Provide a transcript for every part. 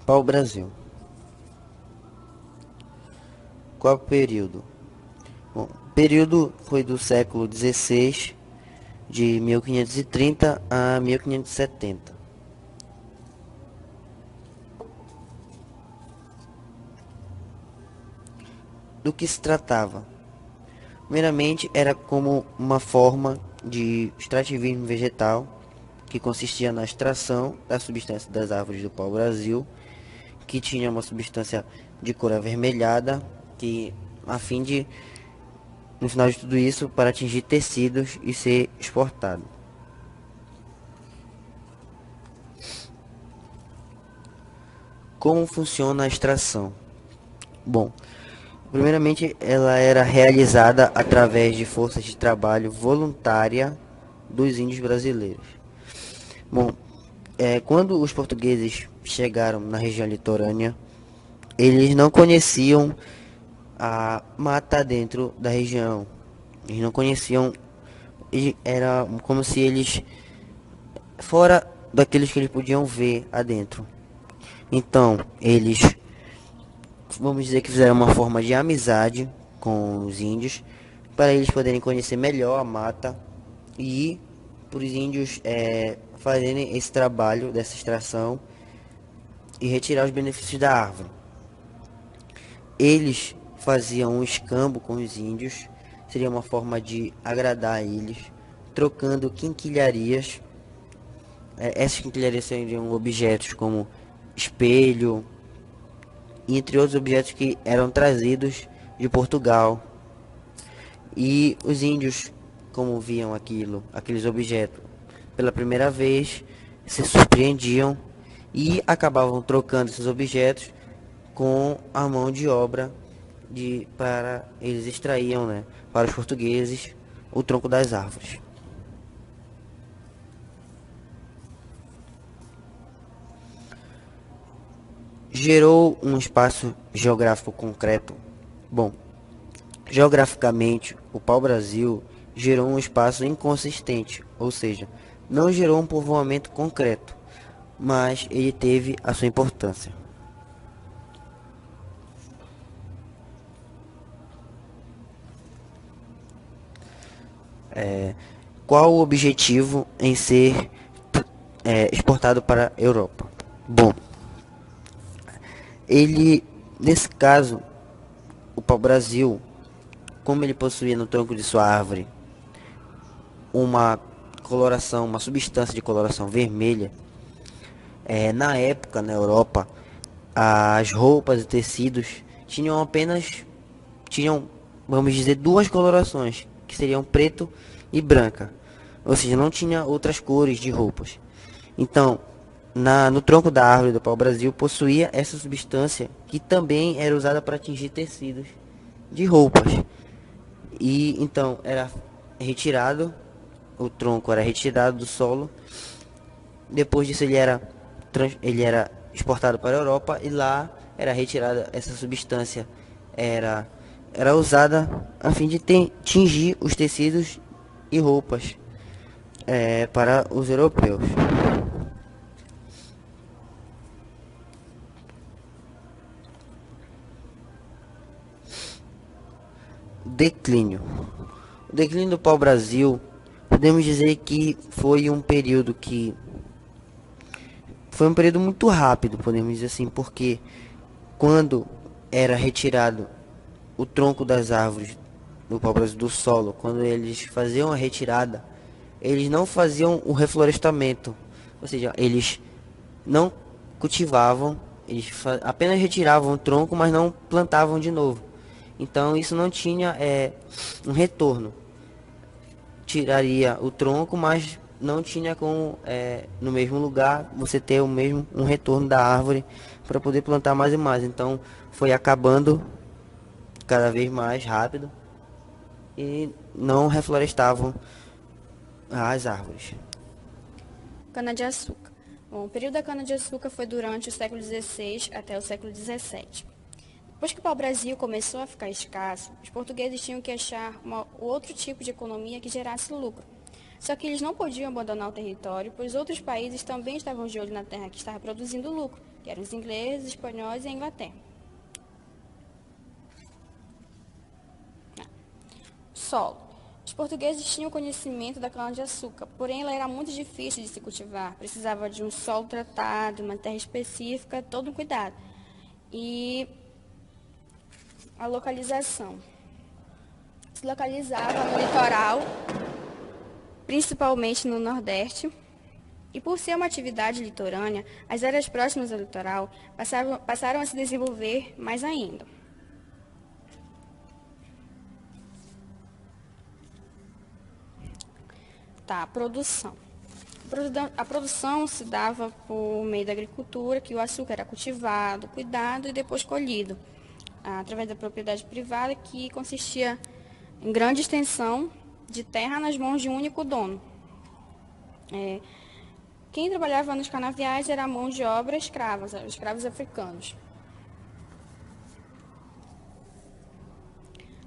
Pau-Brasil. Qual período? Bom, o período foi do século XVI, de 1530 a 1570. Do que se tratava? Primeiramente, era como uma forma de extrativismo vegetal, que consistia na extração da substância das árvores do pau-brasil, que tinha uma substância de cor avermelhada, que a fim de, no final de tudo isso, para atingir tecidos e ser exportado. Como funciona a extração? Bom, primeiramente ela era realizada através de forças de trabalho voluntária dos índios brasileiros. Bom, quando os portugueses chegaram na região litorânea, eles não conheciam a mata dentro da região. Eles não conheciam, era como se eles, fora daqueles que eles podiam ver adentro. Então, eles, vamos dizer que fizeram uma forma de amizade com os índios, para eles poderem conhecer melhor a mata e para os índios fazerem esse trabalho dessa extração e retirar os benefícios da árvore. Eles faziam um escambo com os índios, seria uma forma de agradar eles, trocando quinquilharias. Essas quinquilharias seriam objetos como espelho, entre outros objetos que eram trazidos de Portugal. E os índios, como viam aqueles objetos pela primeira vez, se surpreendiam e acabavam trocando esses objetos com a mão de obra para eles extraíam, né, para os portugueses, o tronco das árvores. Gerou um espaço geográfico concreto. Bom, geograficamente, o pau-brasil gerou um espaço inconsistente, ou seja, não gerou um povoamento concreto, mas ele teve a sua importância. Qual o objetivo em ser exportado para a Europa? Bom, nesse caso, o pau-brasil, como ele possuía no tronco de sua árvore uma coloração, uma substância de coloração vermelha, na época, na Europa, as roupas e tecidos tinham, vamos dizer, duas colorações, que seriam preto e branca. Ou seja, não tinha outras cores de roupas. Então, no tronco da árvore do pau-brasil possuía essa substância que também era usada para atingir tecidos de roupas. E então era retirado, o tronco era retirado do solo. Depois disso ele era exportado para a Europa e lá era retirada essa substância, era usada a fim de tingir os tecidos e roupas para os europeus. Declínio. O declínio do pau-brasil, podemos dizer que foi um período muito rápido, podemos dizer assim, porque quando era retirado o tronco das árvores do pau-brasil do solo, quando eles faziam a retirada, eles não faziam o reflorestamento, ou seja, eles não cultivavam, eles apenas retiravam o tronco, mas não plantavam de novo. Então isso não tinha um retorno. Tiraria o tronco, mas não tinha como no mesmo lugar você ter um retorno da árvore para poder plantar mais e mais. Então foi acabando cada vez mais rápido e não reflorestavam as árvores. Cana-de-açúcar. Bom, o período da cana-de-açúcar foi durante o século XVI até o século XVII. Depois que o pau-brasil começou a ficar escasso, os portugueses tinham que achar outro tipo de economia que gerasse lucro. Só que eles não podiam abandonar o território, pois outros países também estavam de olho na terra que estava produzindo lucro. que eram os ingleses, espanhóis e a Inglaterra. Solo. Os portugueses tinham conhecimento da cana-de-açúcar, porém ela era muito difícil de se cultivar. Precisava de um solo tratado, uma terra específica, todo um cuidado. E a localização. Se localizava no litoral, principalmente no Nordeste. E por ser uma atividade litorânea, as áreas próximas ao litoral passaram a se desenvolver mais ainda. Tá, a produção. A produção se dava por meio da agricultura, que o açúcar era cultivado, cuidado e depois colhido, através da propriedade privada, que consistia em grande extensão de terra nas mãos de um único dono. Quem trabalhava nos canaviais era a mão de obra escravos africanos.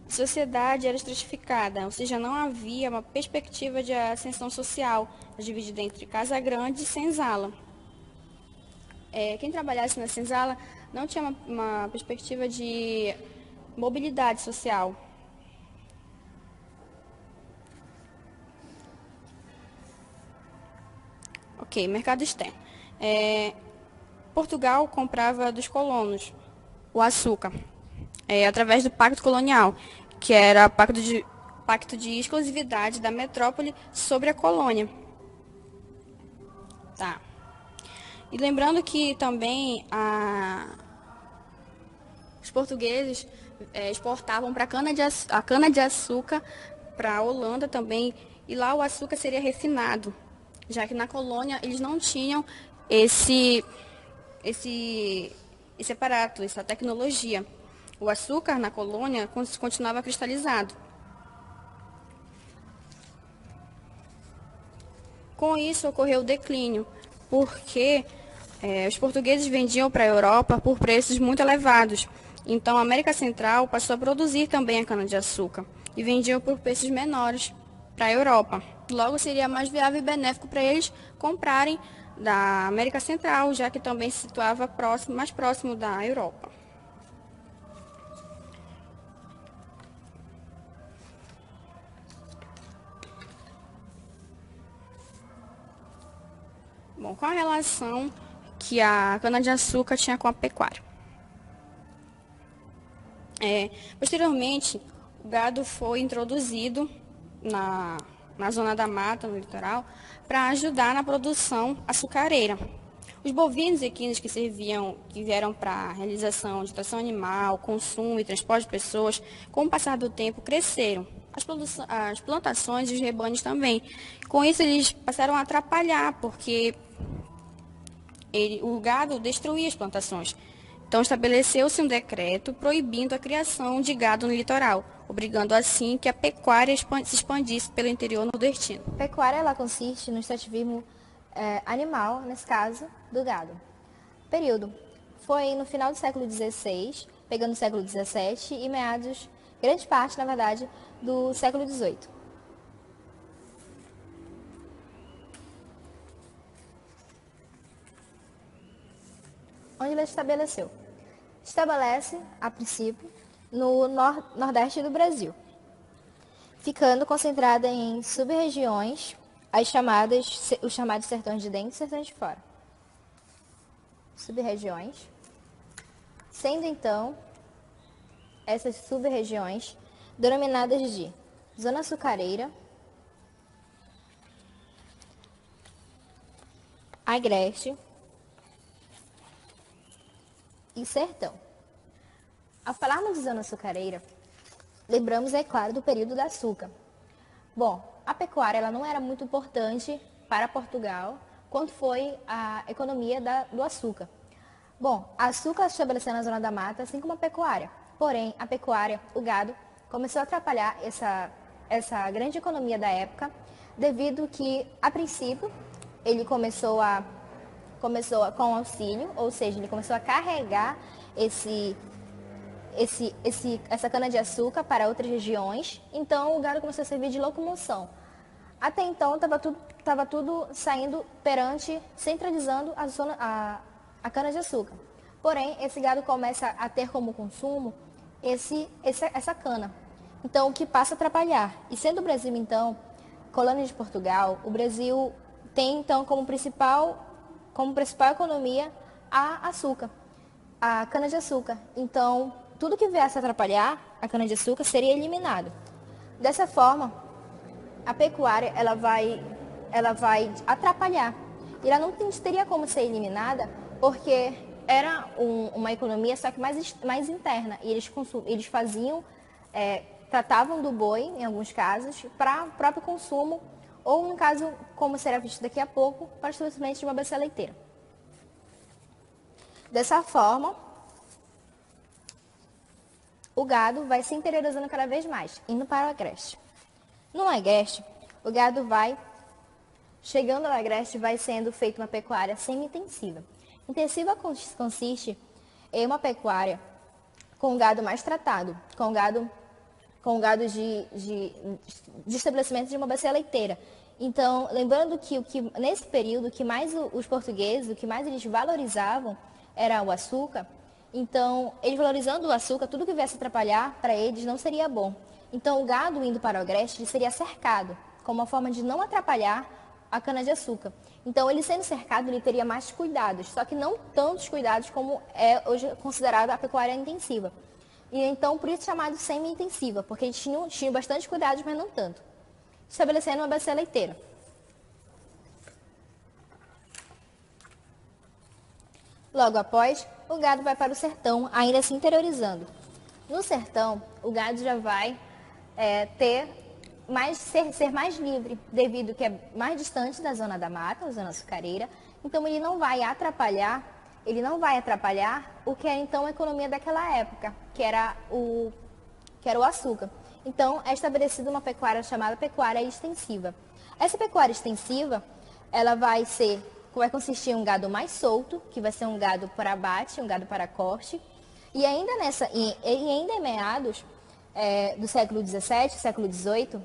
A sociedade era estratificada, ou seja, não havia uma perspectiva de ascensão social, dividida entre casa grande e senzala. Quem trabalhasse na senzala não tinha uma perspectiva de mobilidade social. Ok, mercado externo. Portugal comprava dos colonos o açúcar, através do Pacto Colonial, que era pacto de exclusividade da metrópole sobre a colônia. Tá. E lembrando que também os portugueses exportavam a cana-de-açúcar para a Holanda também, e lá o açúcar seria refinado, já que na colônia eles não tinham esse aparato, essa tecnologia. O açúcar na colônia continuava cristalizado. Com isso ocorreu o declínio, porque os portugueses vendiam para a Europa por preços muito elevados. Então a América Central passou a produzir também a cana-de-açúcar e vendiam por preços menores para a Europa. Logo seria mais viável e benéfico para eles comprarem da América Central, já que também se situava mais próximo da Europa. Bom, qual a relação que a cana-de-açúcar tinha com a pecuária? Posteriormente, o gado foi introduzido na zona da mata, no litoral, para ajudar na produção açucareira. Os bovinos e equinos que vieram para a realização de tração animal, consumo e transporte de pessoas, com o passar do tempo, cresceram. As plantações e os rebanhos também. Com isso, eles passaram a atrapalhar, porque o gado destruía as plantações. Então, estabeleceu-se um decreto proibindo a criação de gado no litoral, obrigando assim que a pecuária se expandisse pelo interior nordestino. Pecuária ela consiste no extrativismo animal, nesse caso, do gado. Período foi no final do século XVI, pegando o século XVII e meados, grande parte, na verdade, do século XVIII. Onde ele estabeleceu? Estabelece, a princípio, no nordeste do Brasil, ficando concentrada em sub-regiões, os chamados sertões de dentro e sertões de fora. Sub-regiões, sendo então essas sub-regiões denominadas de zona açucareira, agreste e sertão. Ao falarmos de zona açucareira, lembramos, é claro, do período do açúcar. Bom, a pecuária ela não era muito importante para Portugal quanto foi a economia do açúcar. Bom, açúcar se estabeleceu na zona da mata, assim como a pecuária. Porém, a pecuária, o gado, começou a atrapalhar essa grande economia da época, devido que, a princípio, ele começou com auxílio, ou seja, ele começou a carregar essa cana-de-açúcar para outras regiões, então o gado começou a servir de locomoção. Até então, estava tudo saindo centralizando a a cana-de-açúcar. Porém, esse gado começa a ter como consumo essa cana. Então, o que passa a atrapalhar. E sendo o Brasil, então, colônia de Portugal, o Brasil tem, então, como principal economia a açúcar, a cana-de-açúcar. Então, tudo que viesse a atrapalhar a cana-de-açúcar seria eliminado. Dessa forma, a pecuária ela vai atrapalhar. E ela não teria como ser eliminada, porque era uma economia só que mais interna. E eles faziam, tratavam do boi, em alguns casos, para o próprio consumo, ou no caso, como será visto daqui a pouco, para o estabelecimento de uma bacia leiteira. Dessa forma, o gado vai se interiorizando cada vez mais, indo para o agreste. No agreste, o gado vai, chegando ao agreste, vai sendo feita uma pecuária semi-intensiva. Intensiva consiste em uma pecuária com gado mais tratado, com gado de estabelecimento de uma bacia leiteira. Então, lembrando que nesse período, o que mais os portugueses, o que mais eles valorizavam era o açúcar. Então, eles valorizando o açúcar, tudo que viesse atrapalhar para eles não seria bom. Então, o gado indo para o agreste, ele seria cercado, como uma forma de não atrapalhar a cana-de-açúcar. Então, ele sendo cercado, ele teria mais cuidados, só que não tantos cuidados como é hoje considerada a pecuária intensiva. E então, por isso chamado semi-intensiva, porque eles tinham bastante cuidados, mas não tanto. Estabelecendo uma bacia leiteira. Logo após, o gado vai para o sertão, ainda se interiorizando. No sertão, o gado já vai ser mais livre, devido que é mais distante da zona da mata, a zona açucareira. Então, ele não vai atrapalhar o que é então a economia daquela época, que era o açúcar. Então, é estabelecida uma pecuária chamada pecuária extensiva. Essa pecuária extensiva, ela vai consistir em um gado mais solto, que vai ser um gado para abate, um gado para corte. E ainda em meados do século XVII, século XVIII,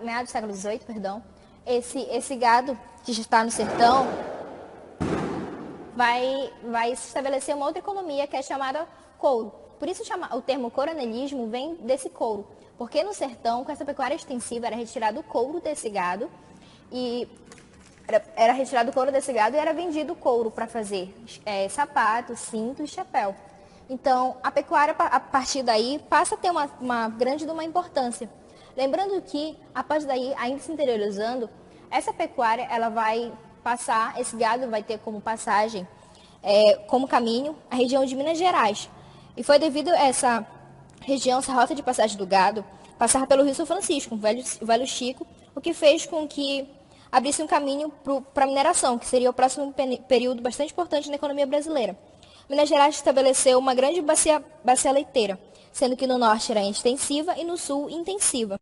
meados do século XVIII, perdão, esse gado que está no sertão vai se estabelecer uma outra economia que é chamada couro. Por isso o termo coronelismo vem desse couro, porque no sertão, com essa pecuária extensiva, era retirado o couro desse gado e era vendido couro para fazer sapato, cinto e chapéu. Então, a pecuária, a partir daí, passa a ter uma grande importância. Lembrando que, após daí, ainda se interiorizando, essa pecuária, ela vai passar, esse gado vai ter como passagem, como caminho, a região de Minas Gerais. E foi devido a essa rota de passagem do gado, passar pelo Rio São Francisco, o Velho Chico, o que fez com que abrisse um caminho para a mineração, que seria o próximo período bastante importante na economia brasileira. Minas Gerais estabeleceu uma grande bacia leiteira, sendo que no norte era extensiva e no sul intensiva.